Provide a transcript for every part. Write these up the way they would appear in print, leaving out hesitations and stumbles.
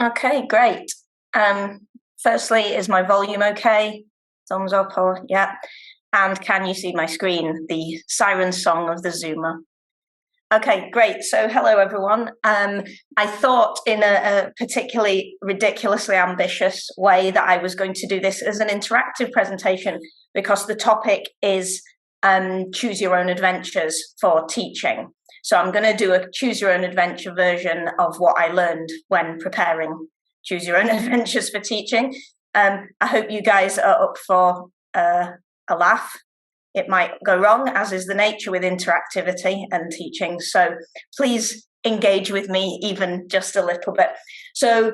Okay, great. Firstly, is my volume okay? Thumbs up or yeah? And can you see my screen, the siren song of the Zoomer? Okay, great. So hello, everyone. I thought in a particularly ridiculously ambitious way that I was going to do this as an interactive presentation because the topic is choose your own adventures for teaching. So I'm going to do a choose your own adventure version of what I learned when preparing choose your own adventures for teaching. I hope you guys are up for a laugh. It might go wrong, as is the nature with interactivity and teaching. So please engage with me even just a little bit. So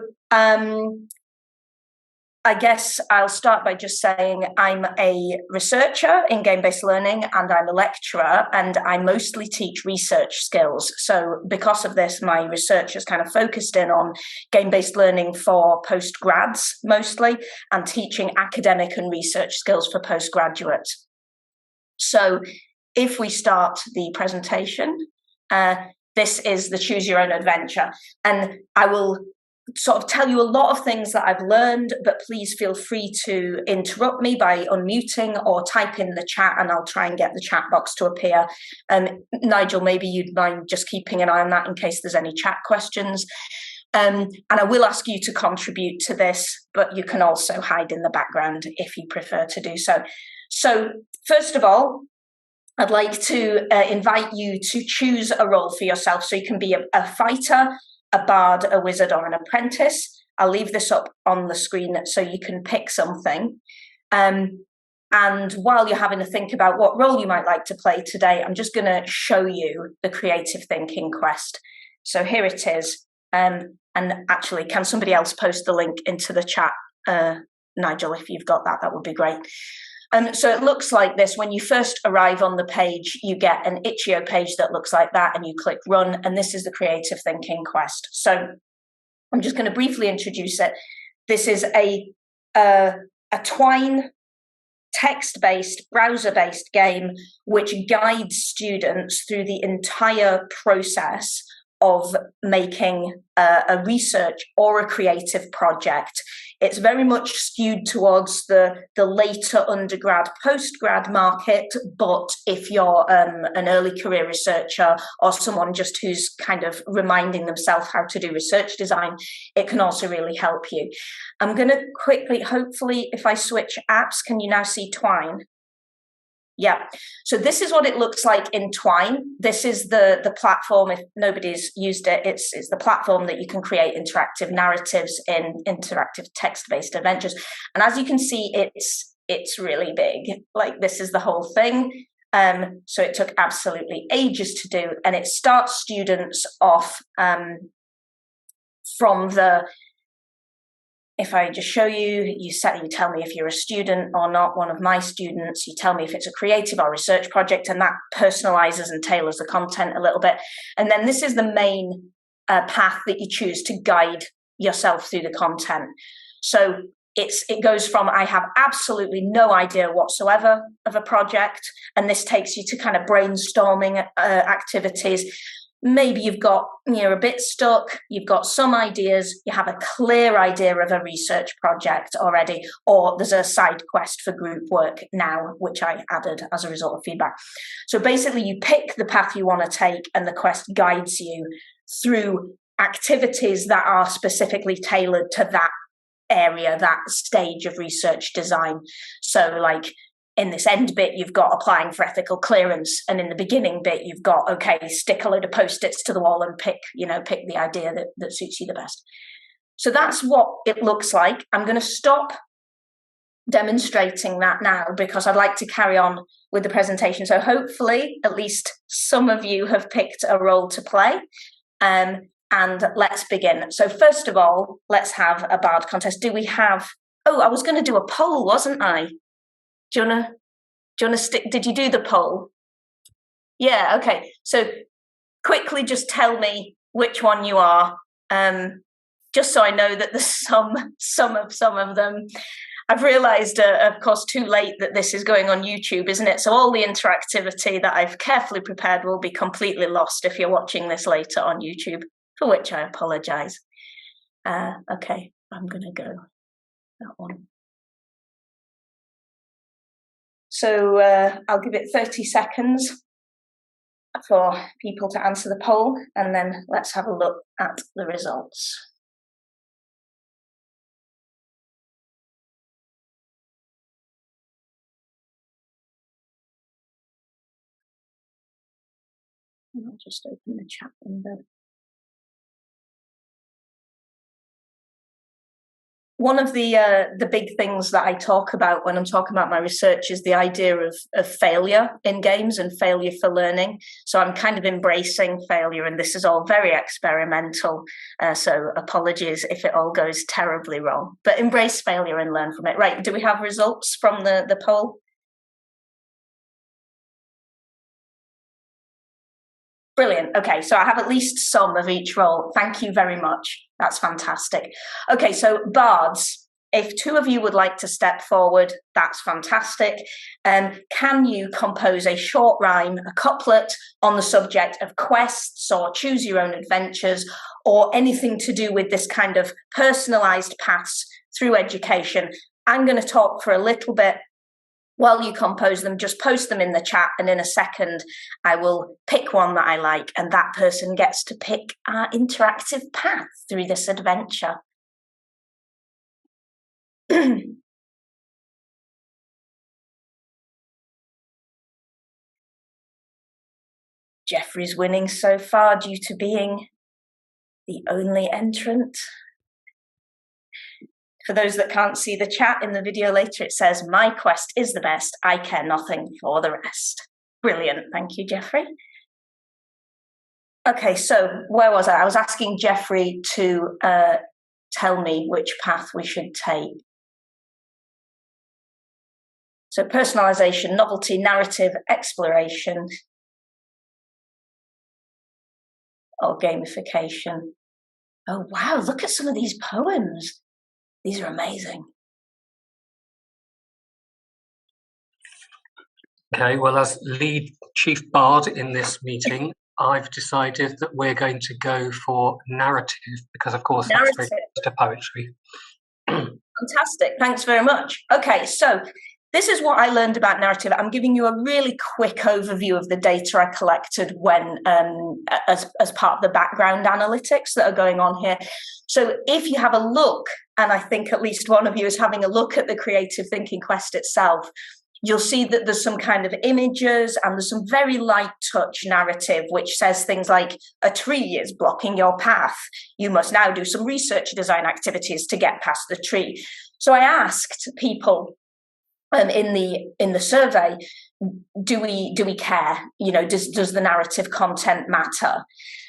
I guess I'll start by just saying I'm a researcher in game-based learning and I'm a lecturer and I mostly teach research skills. So because of this, my research is kind of focused in on game-based learning for postgrads mostly and teaching academic and research skills for postgraduates. So if we start the presentation, this is the Choose Your Own Adventure. And I will sort of tell you a lot of things that I've learned, but please feel free to interrupt me by unmuting or type in the chat and I'll try and get the chat box to appear. Nigel, maybe you'd mind just keeping an eye on that in case there's any chat questions. And I will ask you to contribute to this, but you can also hide in the background if you prefer to do so. So first of all, I'd like to invite you to choose a role for yourself. So you can be a fighter, a bard, a wizard, or an apprentice. I'll leave this up on the screen so you can pick something. And while you're having to think about what role you might like to play today, I'm just going to show you the creative thinking quest. So here it is. And actually, can somebody else post the link into the chat? Nigel, if you've got that, that would be great. So it looks like this. When you first arrive on the page, you get an Itch.io page that looks like that, and you click run, and this is the creative thinking quest. So I'm just going to briefly introduce it. This is a Twine text-based, browser-based game which guides students through the entire process of making a research or a creative project. It's very much skewed towards the later undergrad, postgrad market, but if you're an early career researcher or someone just who's kind of reminding themselves how to do research design, it can also really help you. I'm going to quickly, hopefully, if I switch apps, can you now see Twine? Yeah, so this is what it looks like in Twine. This is the platform, if nobody's used it, it's the platform that you can create interactive narratives in interactive text-based adventures. And as you can see, it's really big. Like this is the whole thing. So it took absolutely ages to do. And it starts students off from the, if I just show you, you tell me if you're a student or not, one of my students, you tell me if it's a creative or research project, and that personalizes and tailors the content a little bit. And then this is the main path that you choose to guide yourself through the content. So it goes from, I have absolutely no idea whatsoever of a project, and this takes you to kind of brainstorming activities. Maybe you're a bit stuck, you've got some ideas, you have a clear idea of a research project already, or there's a side quest for group work now, which I added as a result of feedback. So basically you pick the path you want to take and the quest guides you through activities that are specifically tailored to that area, that stage of research design. So like, in this end bit, you've got applying for ethical clearance. And in the beginning bit, you've got, okay, stick a load of Post-its to the wall and pick the idea that suits you the best. So that's what it looks like. I'm going to stop demonstrating that now because I'd like to carry on with the presentation. So hopefully, at least some of you have picked a role to play. And let's begin. So first of all, let's have a bard contest. Do we have, I was going to do a poll, wasn't I? Do you wanna stick? Did you do the poll? Yeah, okay. So quickly just tell me which one you are, just so I know that there's some of them. I've realised, of course, too late that this is going on YouTube, isn't it? So all the interactivity that I've carefully prepared will be completely lost if you're watching this later on YouTube, for which I apologise. Okay, I'm going to go that one. So I'll give it 30 seconds for people to answer the poll, and then let's have a look at the results. I'll just open the chat window. One of the big things that I talk about when I'm talking about my research is the idea of failure in games and failure for learning. So I'm kind of embracing failure, and this is all very experimental. So apologies if it all goes terribly wrong, but embrace failure and learn from it. Right, do we have results from the poll? Brilliant. Okay, so I have at least some of each role. Thank you very much. That's fantastic. Okay, so bards, if two of you would like to step forward, that's fantastic. Can you compose a short rhyme, a couplet on the subject of quests or choose your own adventures or anything to do with this kind of personalised paths through education? I'm going to talk for a little bit. While you compose them, just post them in the chat, and in a second I will pick one that I like, and that person gets to pick our interactive path through this adventure. Jeffrey's winning so far due to being the only entrant. For those that can't see the chat in the video later, it says, "My quest is the best. I care nothing for the rest." Brilliant. Thank you, Jeffrey. Okay, so where was I? I was asking Jeffrey to tell me which path we should take. So personalization, novelty, narrative, exploration, or gamification. Oh, wow, look at some of these poems. These are amazing. Okay, well, as lead chief bard in this meeting, I've decided that we're going to go for narrative because, of course, that's very close to poetry. Fantastic. Thanks very much. Okay, so this is what I learned about narrative. I'm giving you a really quick overview of the data I collected when, as part of the background analytics that are going on here. So if you have a look, and I think at least one of you is having a look at the Creative Thinking Quest itself, you'll see that there's some kind of images and there's some very light touch narrative, which says things like, a tree is blocking your path. You must now do some research design activities to get past the tree. So I asked people in the survey, do we care? You know, does the narrative content matter?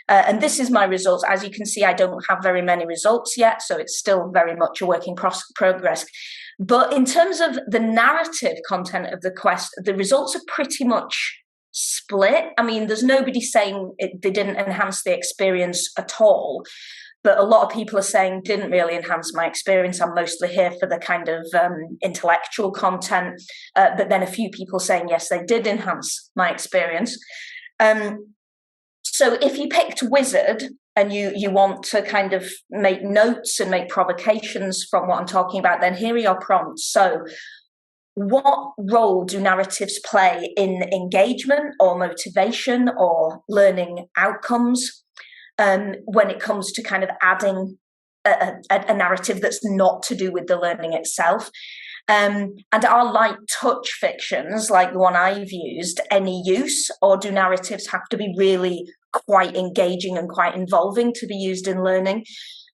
And this is my results. As you can see, I don't have very many results yet, so it's still very much a work in progress. But in terms of the narrative content of the quest, the results are pretty much split. I mean, there's nobody saying they didn't enhance the experience at all. But a lot of people are saying didn't really enhance my experience. I'm mostly here for the kind of intellectual content. But then a few people saying, yes, they did enhance my experience. So if you picked wizard and you want to kind of make notes and make provocations from what I'm talking about, then here are your prompts. So what role do narratives play in engagement or motivation or learning outcomes? When it comes to kind of adding a narrative that's not to do with the learning itself. And are light touch fictions, like the one I've used, any use, or do narratives have to be really quite engaging and quite involving to be used in learning?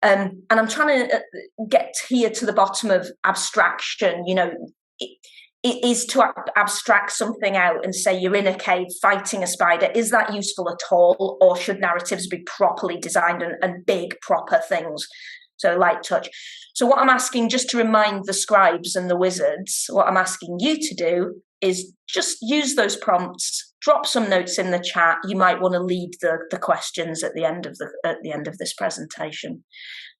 And I'm trying to get here to the bottom of abstraction. You know, it is to abstract something out and say you're in a cave fighting a spider. Is that useful at all? Or should narratives be properly designed and big, proper things? So light touch. So what I'm asking, just to remind the scribes and the wizards, what I'm asking you to do is just use those prompts, drop some notes in the chat. You might want to lead the questions at the end of this presentation.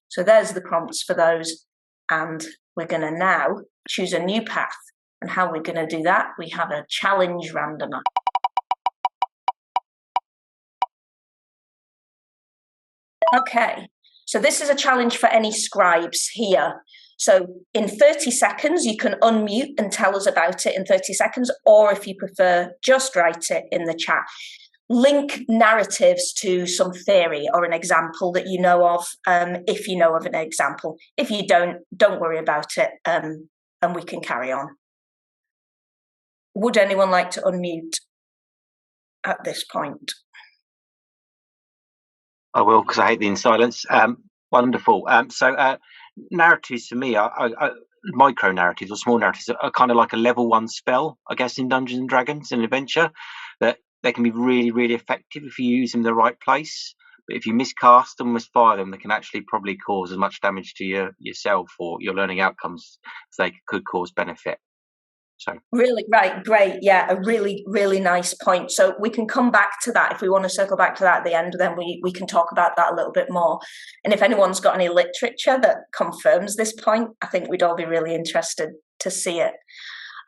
So there's the prompts for those. And we're going to now choose a new path. And how we're going to do that, we have a challenge randomer. Okay, So this is a challenge for any scribes here. So in 30 seconds, you can unmute and tell us about it in 30 seconds, or if you prefer, just write it in the chat. Link narratives to some theory or an example that you know of, if you know of an example. If you don't worry about it, and we can carry on. Would anyone like to unmute at this point? I will, because I hate being silence. Wonderful. So narratives for me are micro narratives or small narratives are kind of like a level 1 spell, I guess, in Dungeons and Dragons and Adventure, that they can be really, really effective if you use them in the right place. But if you miscast them, misfire them, they can actually probably cause as much damage to yourself or your learning outcomes as they could cause benefit. So really, right, great. Yeah, a really, really nice point. So we can come back to that if we want to circle back to that at the end, then we can talk about that a little bit more. And if anyone's got any literature that confirms this point, I think we'd all be really interested to see it.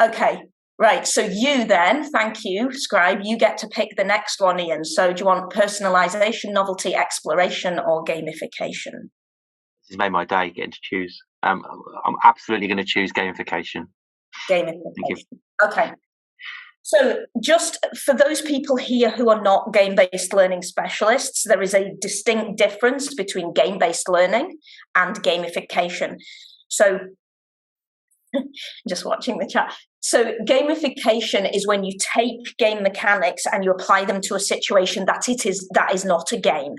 Okay, right. So you then, thank you, Scribe, you get to pick the next one, Ian. So do you want personalization, novelty, exploration, or gamification? This has made my day getting to choose. I'm absolutely going to choose gamification. Gamification. Okay. So just for those people here who are not game-based learning specialists, there is a distinct difference between game-based learning and gamification. So just watching the chat. So gamification is when you take game mechanics and you apply them to a situation that is not a game.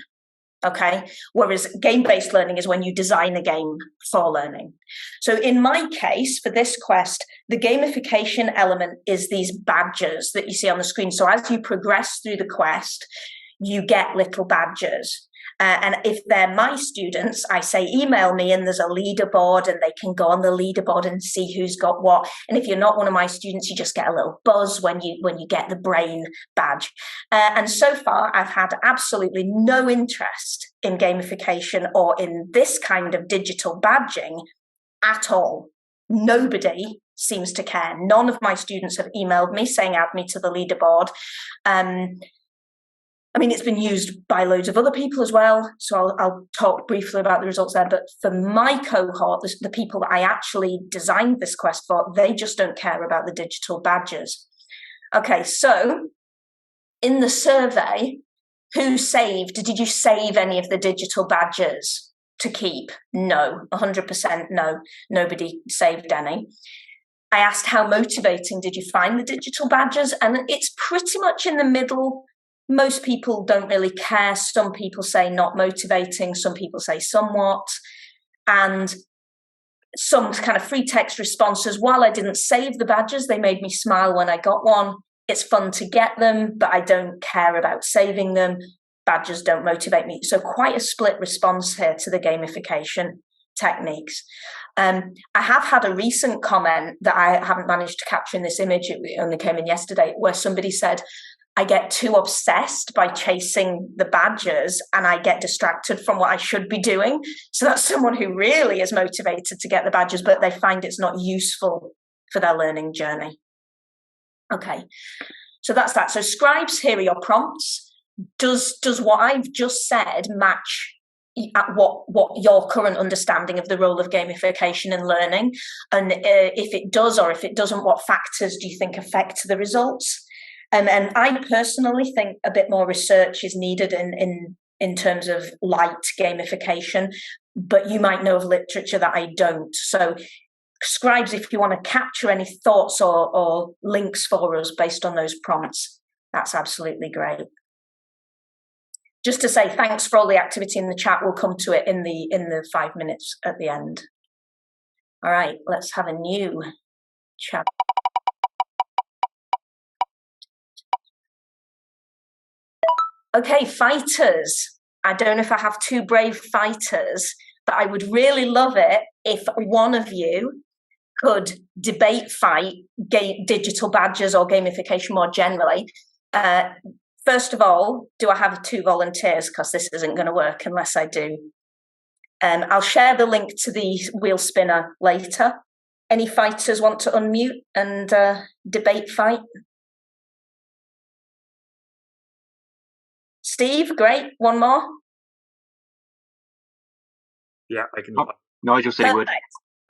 Okay, whereas game-based learning is when you design a game for learning. So in my case, for this quest, the gamification element is these badges that you see on the screen. So as you progress through the quest, you get little badges. And if they're my students, I say, email me and there's a leaderboard and they can go on the leaderboard and see who's got what. And if you're not one of my students, you just get a little buzz when you get the brain badge. And so far, I've had absolutely no interest in gamification or in this kind of digital badging at all. Nobody seems to care. None of my students have emailed me saying add me to the leaderboard. I mean, it's been used by loads of other people as well, so I'll talk briefly about the results there. But for my cohort, the people that I actually designed this quest for, they just don't care about the digital badges. Okay, so in the survey, who saved? Did you save any of the digital badges to keep? No, 100% no. Nobody saved any. I asked how motivating did you find the digital badges? And it's pretty much in the middle. Most people don't really care. Some people say not motivating. Some people say somewhat. And some kind of free text responses. While I didn't save the badges, they made me smile when I got one. It's fun to get them, but I don't care about saving them. Badges don't motivate me. So quite a split response here to the gamification techniques. I have had a recent comment that I haven't managed to capture in this image. It only came in yesterday, where somebody said, I get too obsessed by chasing the badges and I get distracted from what I should be doing. So that's someone who really is motivated to get the badges, but they find it's not useful for their learning journey. Okay, so that's that. So scribes, here are your prompts. Does what I've just said match at what your current understanding of the role of gamification in learning? And if it does, or if it doesn't, what factors do you think affect the results? And I personally think a bit more research is needed in terms of light gamification, but you might know of literature that I don't. So scribes, if you want to capture any thoughts or links for us based on those prompts, that's absolutely great. Just to say thanks for all the activity in the chat. We'll come to it in the 5 minutes at the end. All right, let's have a new chat. Okay, fighters. I don't know if I have two brave fighters, but I would really love it if one of you could debate fight digital badges or gamification more generally. First of all, do I have two volunteers? Because this isn't going to work unless I do. I'll share the link to the wheel spinner later. Any fighters want to unmute and debate fight? Steve, great. One more. Yeah, I can. Nigel said he would.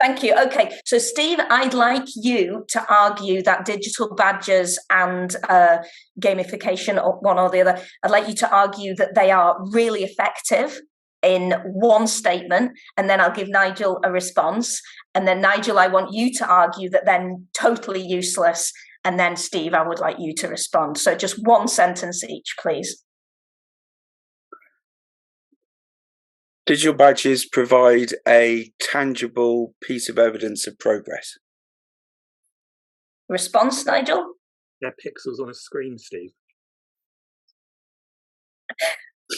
Thank you. Okay, so Steve, I'd like you to argue that digital badges and gamification, or one or the other, I'd like you to argue that they are really effective in one statement, and then I'll give Nigel a response. And then Nigel, I want you to argue that they're totally useless. And then Steve, I would like you to respond. So just one sentence each, please. Digital badges provide a tangible piece of evidence of progress. Response, Nigel? They're pixels on a screen, Steve.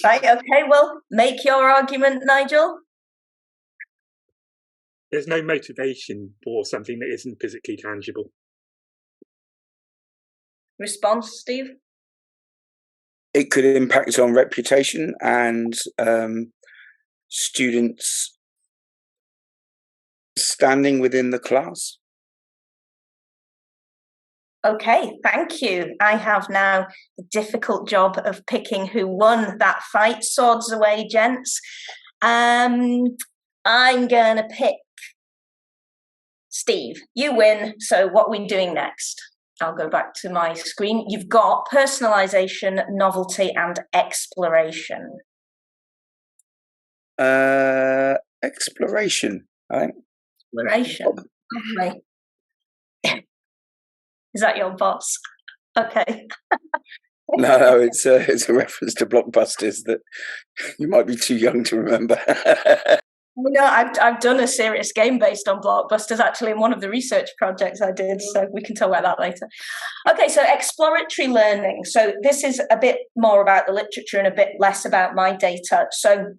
Right, okay, well, make your argument, Nigel. There's no motivation for something that isn't physically tangible. Response, Steve? It could impact on reputation and students' standing within the class. Okay, thank you. I have now the difficult job of picking who won that fight. Swords away, gents. I'm gonna pick Steve. You win. So what are we doing next? I'll go back to my screen. You've got personalization, novelty, and exploration. Exploration, I think. Exploration. Lovely. Is that your boss? Okay. No, it's a reference to blockbusters that you might be too young to remember. No, I've done a serious game based on blockbusters actually in one of the research projects I did, so we can talk about that later. Okay, so exploratory learning. So this is a bit more about the literature and a bit less about my data. So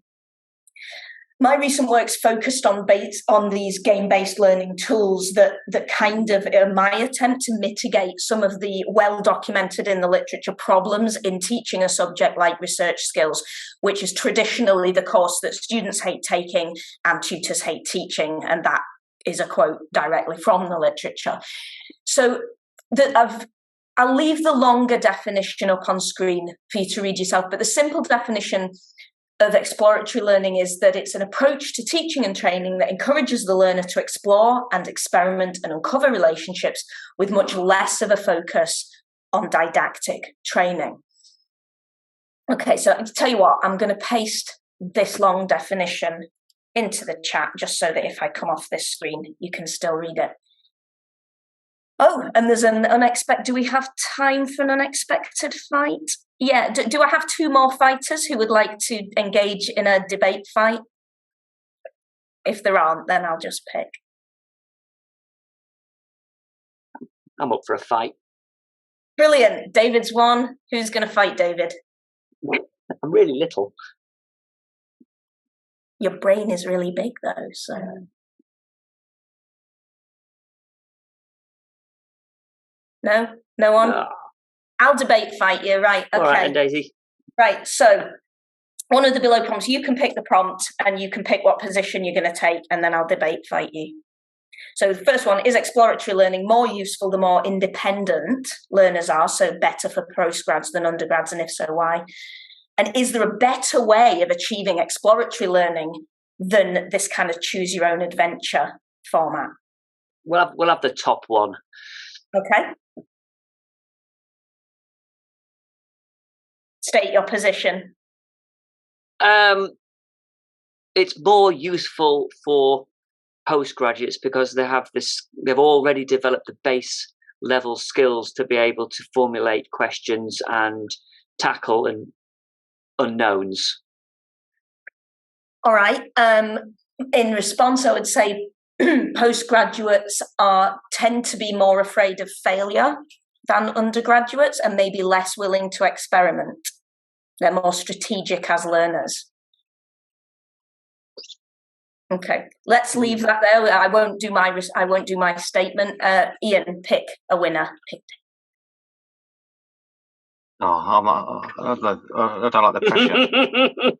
my recent work's focused on these game-based learning tools that kind of are my attempt to mitigate some of the well-documented in the literature problems in teaching a subject like research skills, which is traditionally the course that students hate taking and tutors hate teaching. And that is a quote directly from the literature. So I'll leave the longer definition up on screen for you to read yourself, but the simple definition of exploratory learning is that it's an approach to teaching and training that encourages the learner to explore and experiment and uncover relationships with much less of a focus on didactic training. Okay, so I'll tell you what, I'm going to paste this long definition into the chat just so that if I come off this screen, you can still read it. Oh, and there's an unexpected, do we have time for an unexpected fight? Yeah, do I have two more fighters who would like to engage in a debate fight? If there aren't, then I'll just pick. I'm up for a fight. Brilliant. David's won. Who's going to fight David? I'm really little. Your brain is really big, though, so... No? No one? No. I'll debate fight you, right, okay. All right, and Daisy. Right, so one of the below prompts, you can pick the prompt and you can pick what position you're going to take, and then I'll debate fight you. So the first one, is exploratory learning more useful the more independent learners are, so better for postgrads than undergrads, and if so, why? And is there a better way of achieving exploratory learning than this kind of choose your own adventure format? We'll have the top one. Okay. State your position. It's more useful for postgraduates because they've already developed the base level skills to be able to formulate questions and tackle unknowns. All right. In response, I would say postgraduates tend to be more afraid of failure than undergraduates and maybe less willing to experiment. They're more strategic as learners. Okay, let's leave that there. I won't do my statement. Ian, pick a winner. I don't like the pressure.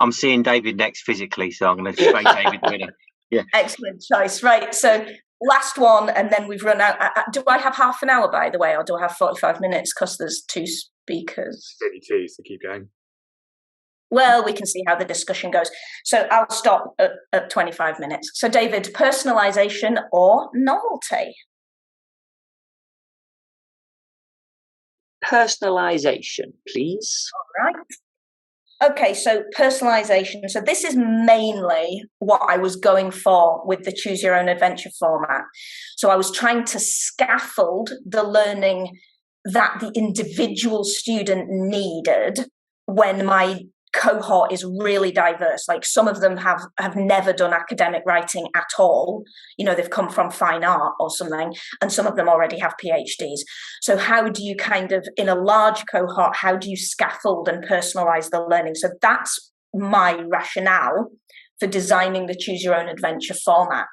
I'm seeing David next physically, so I'm going to say David the winner. Yeah. Excellent choice. Right, so last one, and then we've run out. Do I have half an hour, by the way, or do I have 45 minutes because the's two speakers? 32, so keep going. Well, we can see how the discussion goes. So I'll stop at 25 minutes. So David, personalisation or novelty? Personalisation, please. All right. Okay, so personalisation. So this is mainly what I was going for with the Choose Your Own Adventure format. So I was trying to scaffold the learning that the individual student needed when my cohort is really diverse. Like some of them have never done academic writing at all. You know, they've come from fine art or something, and some of them already have PhDs. So how do you kind of, in a large cohort, how do you scaffold and personalize the learning? So that's my rationale for designing the Choose Your Own Adventure format.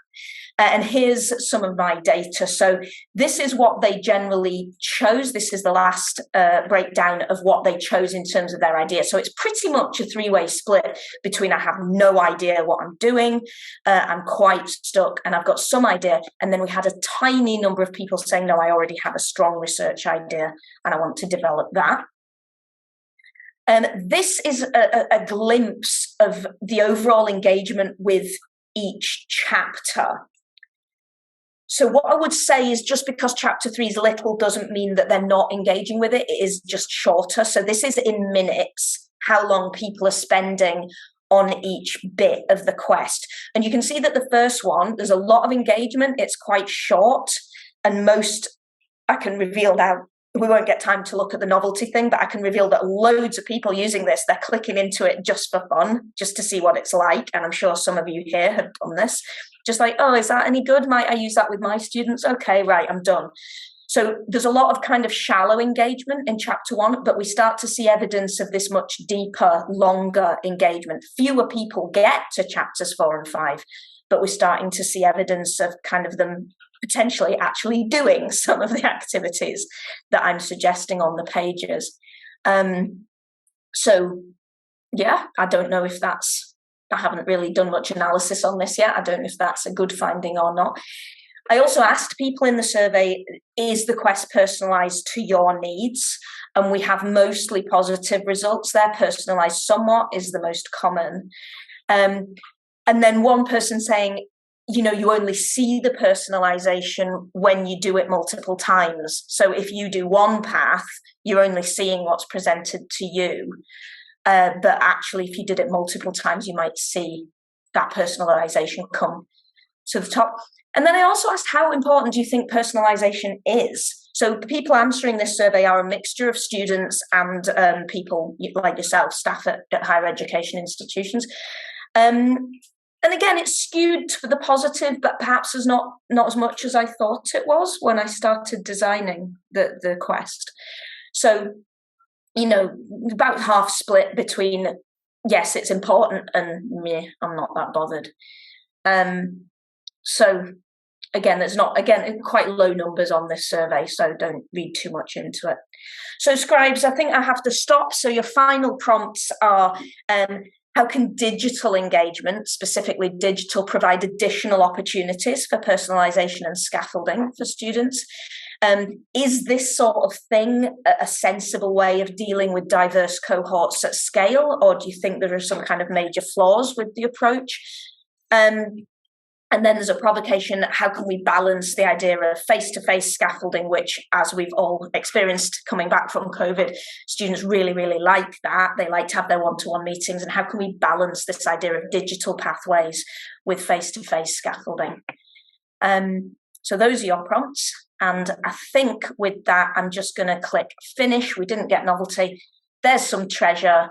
And here's some of my data. So this is what they generally chose. This is the last breakdown of what they chose in terms of their idea. So it's pretty much a three-way split between I have no idea what I'm doing, I'm quite stuck, and I've got some idea. And then we had a tiny number of people saying, no, I already have a strong research idea and I want to develop that. This is a glimpse of the overall engagement with each chapter. So what I would say is just because chapter 3 is little doesn't mean that they're not engaging with it. It is just shorter. So this is in minutes, how long people are spending on each bit of the quest. And you can see that the first one, there's a lot of engagement. It's quite short, and most, I can reveal now, we won't get time to look at the novelty thing, but I can reveal that loads of people using this, they're clicking into it just for fun, just to see what it's like. And I'm sure some of you here have done this. Just like, oh, is that any good? Might I use that with my students? Okay, right, I'm done. So there's a lot of kind of shallow engagement in chapter 1, but we start to see evidence of this much deeper, longer engagement. Fewer people get to chapters 4 and 5, but we're starting to see evidence of kind of them potentially actually doing some of the activities that I'm suggesting on the pages. So yeah, I don't know if I haven't really done much analysis on this yet. I don't know if that's a good finding or not. I also asked people in the survey, is the quest personalised to your needs? And we have mostly positive results there. Personalised somewhat is the most common. And then one person saying, you know, you only see the personalisation when you do it multiple times. So if you do one path, you're only seeing what's presented to you. But actually, if you did it multiple times, you might see that personalisation come to the top. And then I also asked, how important do you think personalisation is? So the people answering this survey are a mixture of students and people like yourself, staff at higher education institutions. And again, it's skewed for the positive, but perhaps is not as much as I thought it was when I started designing the quest. So, you know, about half split between, yes, it's important, and meh, I'm not that bothered. So again, there's not, quite low numbers on this survey, so don't read too much into it. So scribes, I think I have to stop. So your final prompts are, how can digital engagement, specifically digital, provide additional opportunities for personalisation and scaffolding for students? Is this sort of thing a sensible way of dealing with diverse cohorts at scale, or do you think there are some kind of major flaws with the approach? And then there's a provocation, how can we balance the idea of face-to-face scaffolding, which, as we've all experienced coming back from COVID, students really, really like that. They like to have their one-to-one meetings. And how can we balance this idea of digital pathways with face-to-face scaffolding? So those are your prompts. And I think with that, I'm just going to click finish. We didn't get novelty. There's some treasure.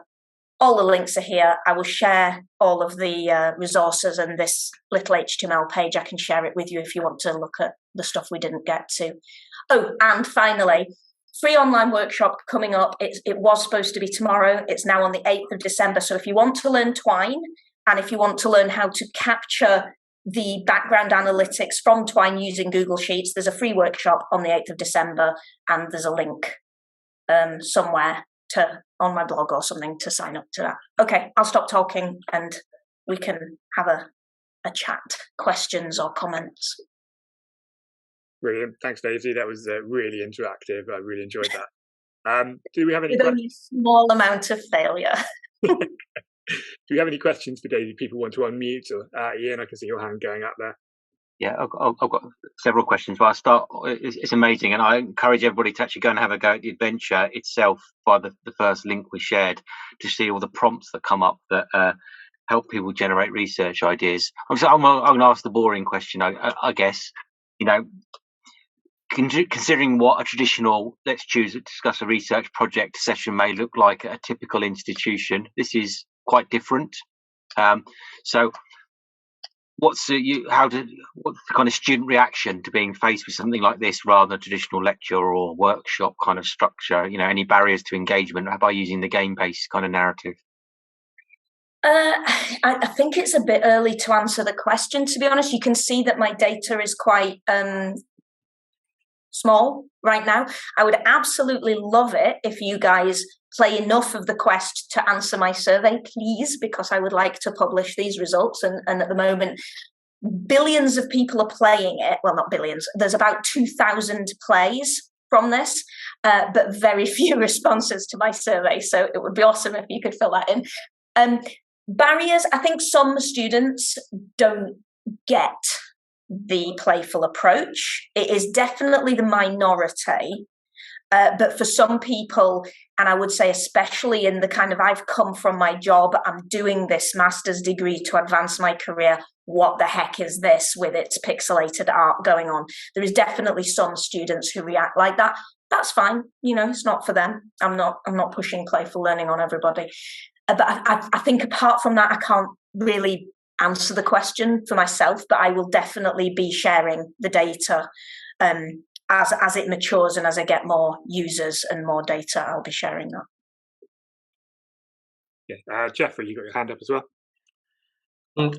All the links are here. I will share all of the resources and this little HTML page. I can share it with you if you want to look at the stuff we didn't get to. Oh, and finally, free online workshop coming up. It was supposed to be tomorrow. It's now on the 8th of December. So if you want to learn Twine, and if you want to learn how to capture the background analytics from Twine using Google Sheets, there's a free workshop on the 8th of December, and there's a link somewhere on my blog or something to sign up to that. Okay, I'll stop talking and we can have a chat, questions or comments. Brilliant. Thanks, Daisy. That was really interactive. I really enjoyed that. Do we have any With only a small amount of failure. Do you have any questions for Daisy? People want to unmute, or Ian, I can see your hand going up there. Yeah, I've got several questions, but I'll start. It's amazing, and I encourage everybody to actually go and have a go at the adventure itself by the first link we shared, to see all the prompts that come up that help people generate research ideas. I'm going to ask the boring question, I guess. You know, considering what a traditional let's discuss a research project session may look like at a typical institution, this is quite different. So what's the kind of student reaction to being faced with something like this rather than a traditional lecture or workshop kind of structure? You know, any barriers to engagement by using the game-based kind of narrative? I think it's a bit early to answer the question, to be honest. You can see that my data is quite small right now. I would absolutely love it if you guys play enough of the quest to answer my survey, please, because I would like to publish these results. And at the moment, billions of people are playing it. Well, not billions. There's about 2,000 plays from this, but very few responses to my survey. So it would be awesome if you could fill that in. Barriers, I think some students don't get the playful approach. It is definitely the minority, but for some people, and I would say especially in the kind of, I've come from my job, I'm doing this master's degree to advance my career, what the heck is this with its pixelated art going on? There is definitely some students who react like that. That's fine, you know, it's not for them. I'm not pushing playful learning on everybody. But I think apart from that, I can't really answer the question for myself, but I will definitely be sharing the data as it matures, and as I get more users and more data, I'll be sharing that. Yeah, Jeffrey, you got your hand up as well.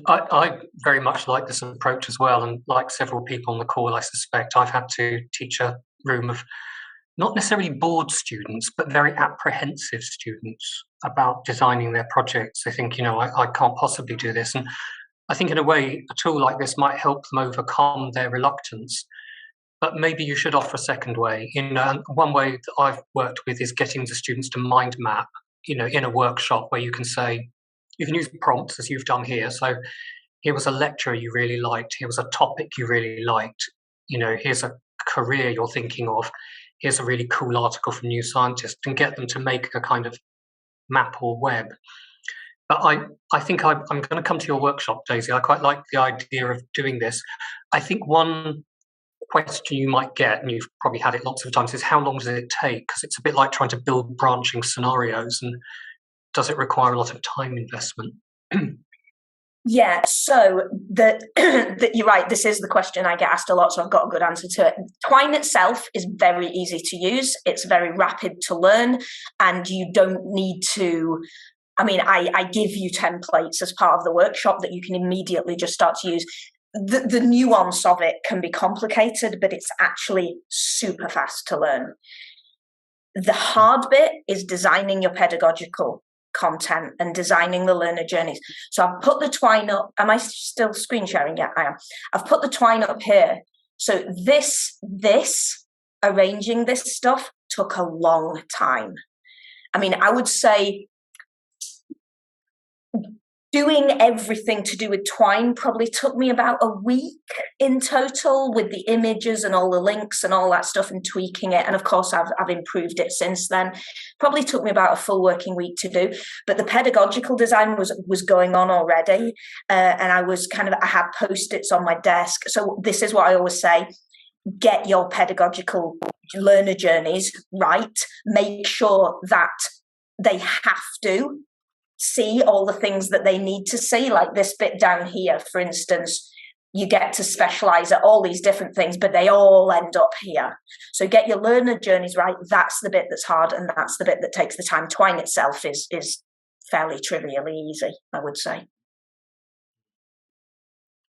I very much like this approach as well, and like several people on the call, I suspect I've had to teach a room of not necessarily bored students, but very apprehensive students about designing their projects. They think, you know, I can't possibly do this. And I think in a way, a tool like this might help them overcome their reluctance. But maybe you should offer a second way. One way that I've worked with is getting the students to mind map, you know, in a workshop where you can say, you can use prompts as you've done here. So here was a lecturer you really liked. Here was a topic you really liked. You know, here's a career you're thinking of. Here's a really cool article from New Scientist, and get them to make a kind of map or web. But I think I'm going to come to your workshop, Daisy. I quite like the idea of doing this. I think one question you might get, and you've probably had it lots of times, is how long does it take? Because it's a bit like trying to build branching scenarios, and does it require a lot of time investment? Yeah, so you're right, this is the question I get asked a lot, so I've got a good answer to it. Twine itself is very easy to use, it's very rapid to learn, and you don't need to, I mean, I give you templates as part of the workshop that you can immediately just start to use. The nuance of it can be complicated, but it's actually super fast to learn. The hard bit is designing your pedagogical content and designing the learner journeys. So I've put the twine up. Am I still screen sharing? Yeah, I am. I've put the twine up here. So this arranging this stuff took a long time. I mean, I would say doing everything to do with twine probably took me about a week in total, with the images and all the links and all that stuff, and tweaking it. And of course, I've improved it since then. Probably took me about a full working week to do. But the pedagogical design was going on already, and I had Post-its on my desk. So this is what I always say: get your pedagogical learner journeys right. Make sure that they have to see all the things that they need to see, like this bit down here, for instance. You get to specialize at all these different things, but they all end up here. So get your learner journeys right. That's the bit that's hard, and that's the bit that takes the time. Twine itself is fairly trivially easy, I would say.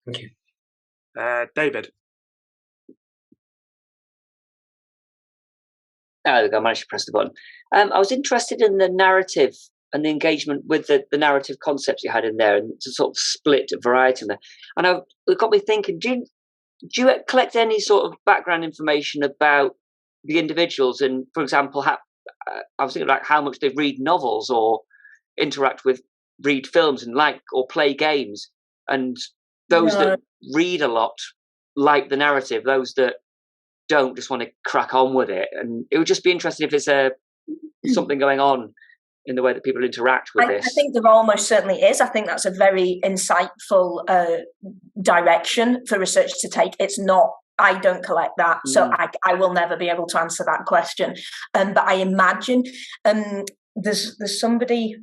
Thank you. David. I managed to press the button. I was interested in the narrative and the engagement with the narrative concepts you had in there, and to sort of split a variety in there. And it got me thinking, do you collect any sort of background information about the individuals? And for example, I was thinking about how much they read novels, or interact with, read films and like or play games, and those that read a lot like the narrative, those that don't just want to crack on with it. And it would just be interesting if there's something going on in the way that people interact with this. I think there almost certainly is. I think that's a very insightful direction for research to take. It's not, I don't collect that, so I will never be able to answer that question. But I imagine there's somebody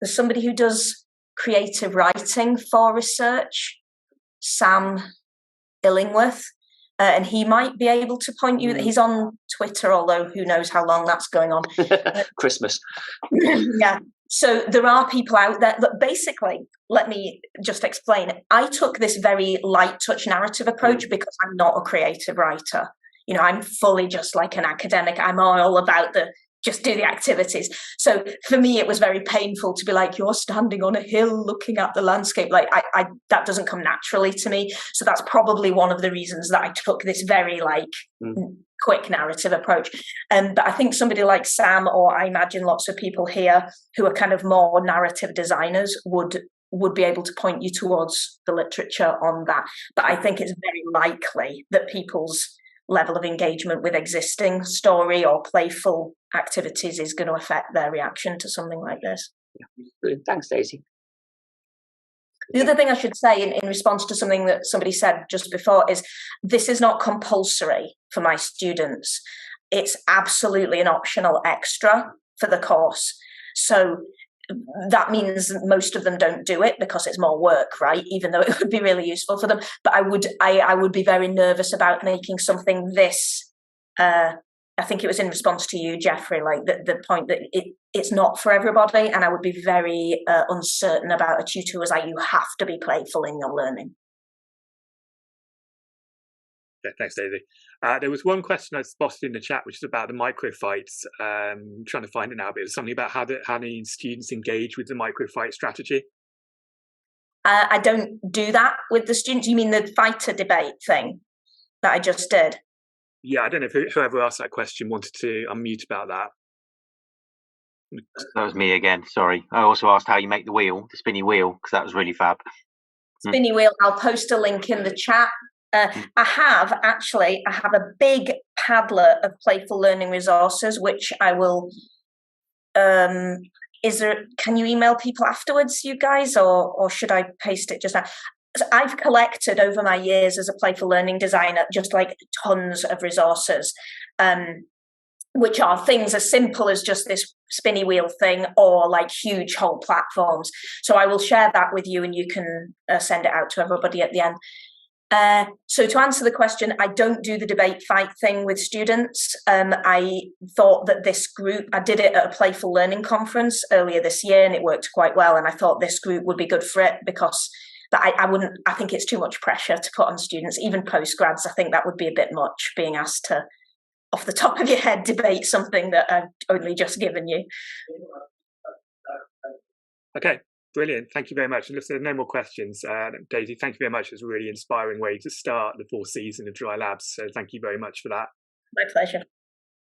who does creative writing for research, Sam Illingworth, and he might be able to point you. He's on Twitter, although who knows how long that's going on. Christmas. Yeah. So there are people out there. But basically, let me just explain. I took this very light touch narrative approach because I'm not a creative writer. You know, I'm fully just like an academic. I'm all about just do the activities. So for me, it was very painful to be like, you're standing on a hill looking at the landscape. Like I that doesn't come naturally to me. So that's probably one of the reasons that I took this very quick narrative approach. But I think somebody like Sam, or I imagine lots of people here who are kind of more narrative designers would be able to point you towards the literature on that. But I think it's very likely that people's level of engagement with existing story or playful activities is going to affect their reaction to something like this. Yeah. Thanks, Daisy. The other thing I should say in response to something that somebody said just before is this is not compulsory for my students. It's absolutely an optional extra for the course. So that means most of them don't do it because it's more work, right? Even though it would be really useful for them. But I would be very nervous about making something this, I think it was in response to you, Jeffrey, like the point that it's not for everybody. And I would be very uncertain about a tutor who was like, you have to be playful in your learning. Yeah, thanks, Daisy. There was one question I spotted in the chat, which is about the microfights. Trying to find it now, but it's something about how many students engage with the microfight strategy. I don't do that with the students. You mean the fighter debate thing that I just did? Yeah, I don't know if whoever asked that question wanted to unmute about that. That was me again. Sorry. I also asked how you make the spinny wheel, because that was really fab. Spinny wheel. I'll post a link in the chat. I have a big Padlet of playful learning resources, which I will. Can you email people afterwards, you guys, or should I paste it just now? So I've collected over my years as a playful learning designer just like tons of resources, which are things as simple as just this spinny wheel thing or like huge whole platforms. So I will share that with you and you can send it out to everybody at the end. So to answer the question, I don't do the debate fight thing with students. I thought that this group, I did it at a playful learning conference earlier this year and it worked quite well. And I thought this group would be good for it because I think it's too much pressure to put on students, even postgrads. I think that would be a bit much being asked to, off the top of your head, debate something that I've only just given you. Okay. Brilliant. Thank you very much. And if there are no more questions, Daisy, thank you very much. It's a really inspiring way to start the fourth season of Dry Labs. So thank you very much for that. My pleasure.